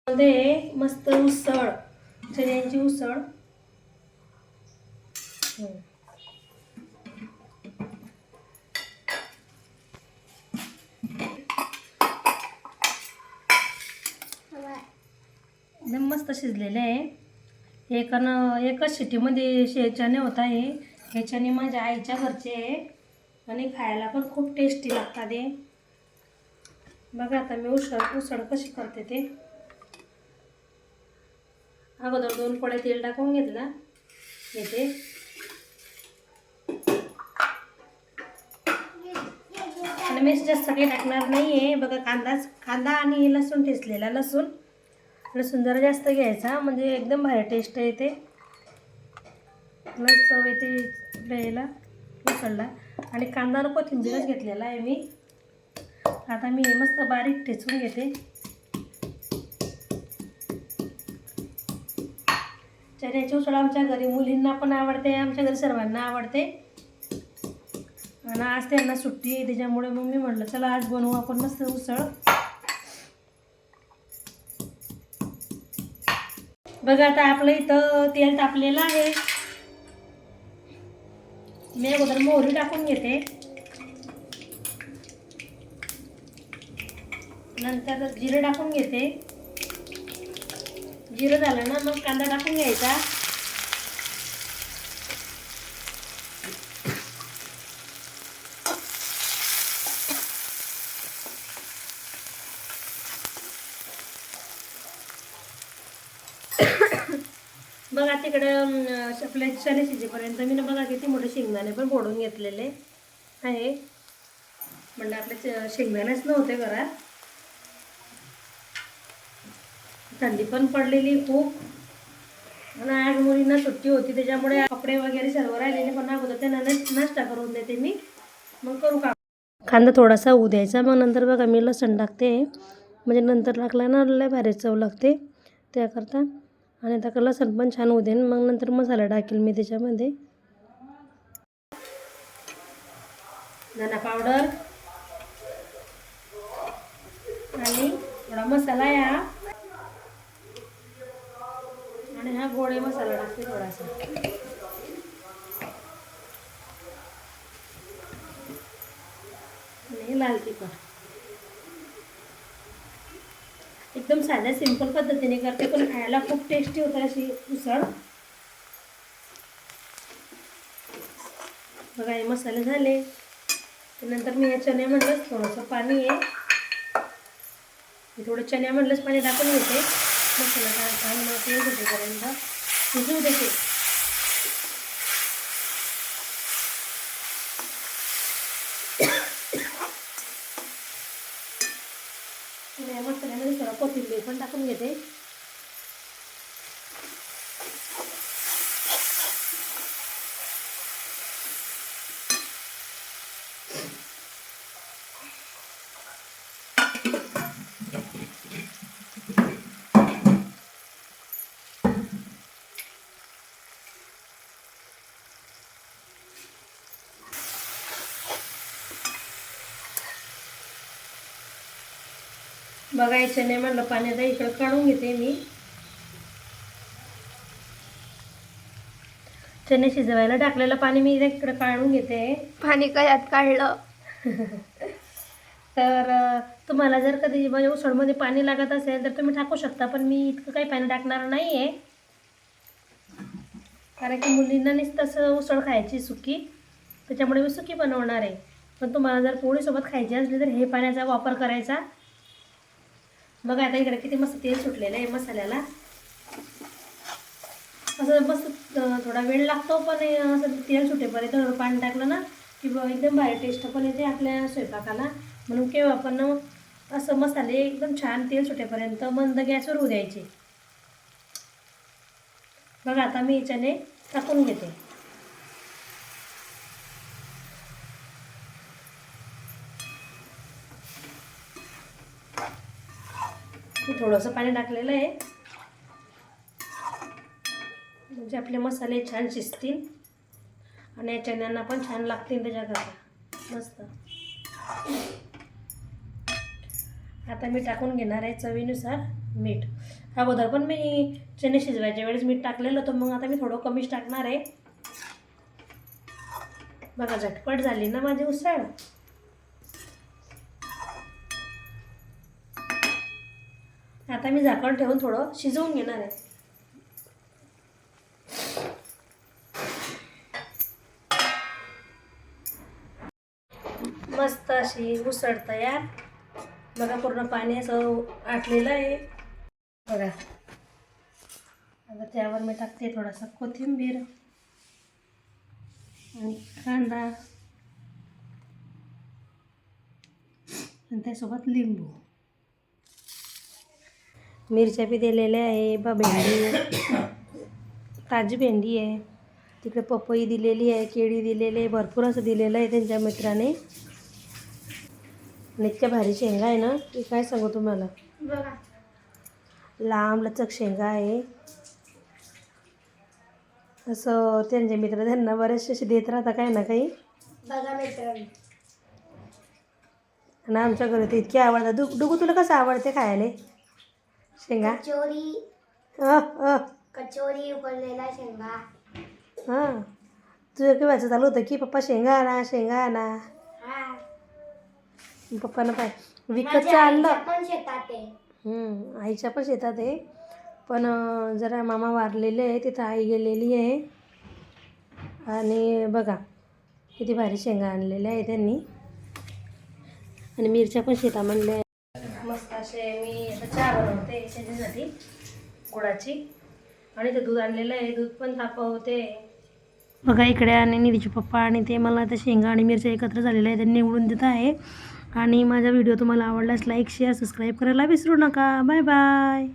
मध्ये मस्त उसळ, चण्याची उसळ. एकदम मस्त शिजलेले आहे. एकच शिट्टीमध्ये चणे होत आहे. हे चणे माझ्या आईच्या घरचे आहे आणि खायला पण खूप टेस्टी लागतात. हे बघा आता मी उसळ कशी करते ते. अगोदर 2 पळे तेल टाकून घेतला. येते आणि मी जास्त काही टाकणार नाही आहे. बघा कांदा आणि लसूण ठेचलेला लसूण जरा जास्त घ्यायचा म्हणजे एकदम भारी टेस्ट येते. लस चव येते याला उसळला. आणि कांदा आणि कोथिंबीरच घेतलेला आहे मी. आता मी हे मस्त बारीक ठेचून घेते. चण्याची उसळ आमच्या घरी मुलींना पण आवडते, आमच्या घरी सर्वांना आवडते. आणि आज त्यांना सुट्टी आहे त्याच्यामुळे मग मी म्हटलं चला आज बनवू आपण मस्त उसळ. बघा आता आपलं इथं तेल तापलेलं आहे. मी अगोदर मोहरी टाकून घेते. नंतर जिरं टाकून घेते. जिरं झालं ना मग कांदा टाकून घ्यायचा. बघा तिकडं आपल्या चणे शिजेपर्यंत मी ना बघा किती मोठे शेंगदाणे पण फोडून घेतलेले आहे. म्हणजे आपले शेंगदाणेच नव्हते घरात. थंडी पण पडलेली खूप आणि आज मुलींना सुट्टी होती त्याच्यामुळे कपडे वगैरे सर्व राहिलेले पण अगोदर त्यांना नाश्ता करून देते मी. मग करू का. कांदा थोडासा होऊ द्यायचा. मग नंतर बघा मी लसूण टाकते म्हणजे नंतर टाकला ना लय भारी चव लागते त्याकरता. आणि आता लसूण पण छान होऊ देईन. मग नंतर मसाला टाकेल मी त्याच्यामध्ये. धना पावडर आणि थोडा मसाला या आणि हा गोडे मसाला टाकते थोडासा. आणि लाल तिखट. एकदम साध्या सिंपल पद्धतीने करते पण खायला खूप टेस्टी होते अशी उसळ. बघा हे मसाले झाले. नंतर मी या चण्या म्हणलंच थोडंसं पाणी आहे. थोडं चण्या म्हणलंच पाणी टाकून घेते. मसाला छान तेल सुटेपर्यंत शिजू देते. या मसाल्यामध्ये थोडा कोथिंबीर पण टाकून घेते. बघायचं नाही म्हणलं पाण्याचा इकडं काढून घेते मी. चणे शिजवायला टाकलेलं पाणी मी इकडे काढून घेते. पाणी कशात काढलं. तर तुम्हाला जर कधी म्हणजे उसळमध्ये पाणी लागत असेल तर तुम्ही टाकू शकता. पण मी इतकं काही पाणी टाकणार नाही आहे कारण की मुलींना नुसतं उसळ खायची सुकी त्याच्यामुळे मी सुकी बनवणार आहे. पण तुम्हाला जर पोळीसोबत खायची असली तर हे पाण्याचा वापर करायचा. बघा आता इकडे किती मस्त तेल सुटलेलं आहे मसाल्याला. असं मस्त थोडा वेळ लागतो पण असं तेल सुटेपर्यंत पाणी टाकलं ना की एकदम भारी टेस्ट पण येते आपल्या स्वयंपाकाला. म्हणून केव्हा पण असं मसाले एकदम छान तेल सुटेपर्यंत मंद गॅसवर होऊ द्यायचे. बघा आता मी याच्याने टाकून घेते. थोडंसं पाणी टाकलेलं आहे म्हणजे आपले मसाले छान शिजतील आणि चण्यांना पण छान लागतील त्याच्याकरता मस्त. आता मी टाकून घेणार आहे चवीनुसार. मीठ. अगोदर पण मी चणे शिजवायच्या वेळेस मीठ टाकलेलं होतं, मग आता मी थोडं कमीच टाकणार आहे. बघा झटपट झाली ना माझी उसळ. आता मी झाकण ठेवून थोडं शिजवून घेणार आहे. मस्त अशी उसळ तयार. बघा पूर्ण पाणी असं आटलेलं आहे बघा. आता त्यावर मी टाकते थोडासा कोथिंबीर आणि कांदा आणि त्यासोबत लिंबू. मिरच्या बी दिलेल्या आहे. भेंडी, ताजी भेंडी आहे. तिकडे पपई दिलेली आहे, केळी दिलेली आहे, भरपूर असं दिलेलं आहे त्यांच्या मित्राने. आणि इतक्या भारी शेंगा आहे ना की काय सांगू तुम्हाला. बघा लांब लचक शेंगा आहे. असं त्यांचे मित्र त्यांना बरेचसे असे देत राहता काही ना काही. बघा मित्रांनो. आणि आमच्या घरी तर इतके आवडतात. डुगू तुला कसं आवडते खायला शेंगा? कचोरी उकडलेला शेंगा. हां तुझं केव्हाचं चालू होतं की पप्पा शेंगा आणा शेंगा आणा. पप्पानं पाय विकतचं आणलं. पण शेतात आहे. आईच्या पण शेतात आहे, पण जरा मामा वारलेले आहे तिथं आई गेलेली आहे. आणि बघा किती भारी शेंगा आणलेल्या आहे त्यांनी. आणि मिरच्या पण शेतामधल्या आहे. मस्त असे मी आता चहा बनवते त्याच्यासाठी गुळाची. आणि ते दूध आणलेलं आहे, दूध पण तापवते बघा इकडे. आणि निधीचे पप्पा आणि ते मला आता शेंगा आणि मिरच्या एकत्र झालेल्या आहे, त्यांनी निवडून देत आहे. आणि माझा व्हिडिओ तुम्हाला आवडल्यास लाईक शेअर सबस्क्राईब करायला विसरू नका. Bye bye.